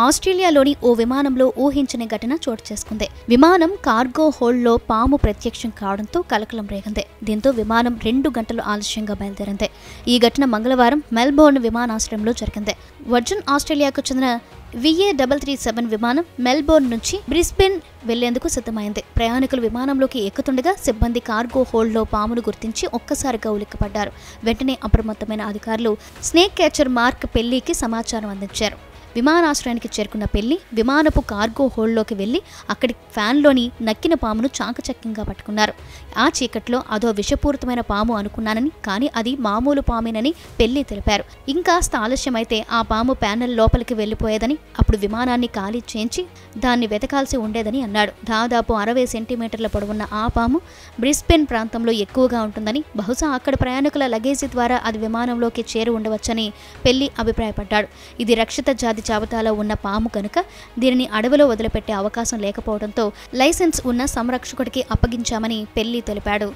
ఆస్ట్రేలియాలోని ఓ విమానంలో ఊహించని ఘటన చోటు చేసుకుంది. విమానం కార్గో హోల్డ్లో పాము ప్రత్యక్షం కావడంతో కలకలం రేగింది. దీంతో విమానం 2 గంటలు ఆలస్యంగా బయలుదేరింది. ఈ ఘటన మంగళవారం మెల్బోర్న్ విమానాశ్రయంలో జరిగింది. వర్జిన్ ఆస్ట్రేలియాకు చెందిన VA337 విమానం మెల్బోర్న్ నుంచి బ్రిస్బెన్ వెళ్లేందుకు సిద్ధమైంది. ప్రయాణికులు విమానంలోకి ఎక్కుతుండగా సిబ్బంది కార్గో హోల్డ్లో పామును గుర్తించి ఒక్కసారిగా ఉలిక్కిపడ్డారు. వెంటనే అప్రమత్తమైన అధికారులు స్నేక్ క్యాచర్ మార్క్ పెల్లీకి సమాచారం అందించారు. విమానాశ్రయానికి చేరుకున్న పెళ్లి విమానపు కార్గో హోల్డ్లోకి వెళ్లి అక్కడి ఫ్యాన్లోని నక్కిన పామును చాకచక్యంగా పట్టుకున్నారు. ఆ చీకట్లో అదో విషపూరితమైన పాము అనుకున్నానని, కానీ అది మామూలు పామేనని పెళ్లి తెలిపారు. ఇంకాస్త ఆలస్యమైతే ఆ పాము ప్యానెల్ లోపలికి వెళ్లిపోయేదని, అప్పుడు విమానాన్ని ఖాళీ చేయించి దాన్ని వెతకాల్సి ఉండేదని అన్నాడు. దాదాపు 60 సెంటీమీటర్ల పొడవున్న ఆ పాము బ్రిస్బెన్ ప్రాంతంలో ఎక్కువగా ఉంటుందని, బహుశా అక్కడ ప్రయాణికుల లగేజీ ద్వారా అది విమానంలోకి చేరి ఉండవచ్చని పెళ్లి అభిప్రాయపడ్డాడు. ఇది రక్షిత జాతి జాబితాలో ఉన్న పాము కనుక దీనిని అడవిలో వదిలిపెట్టే అవకాశం లేకపోవడంతో లైసెన్స్ ఉన్న సంరక్షకుడికి అప్పగించామని పెళ్లి తెలిపాడు.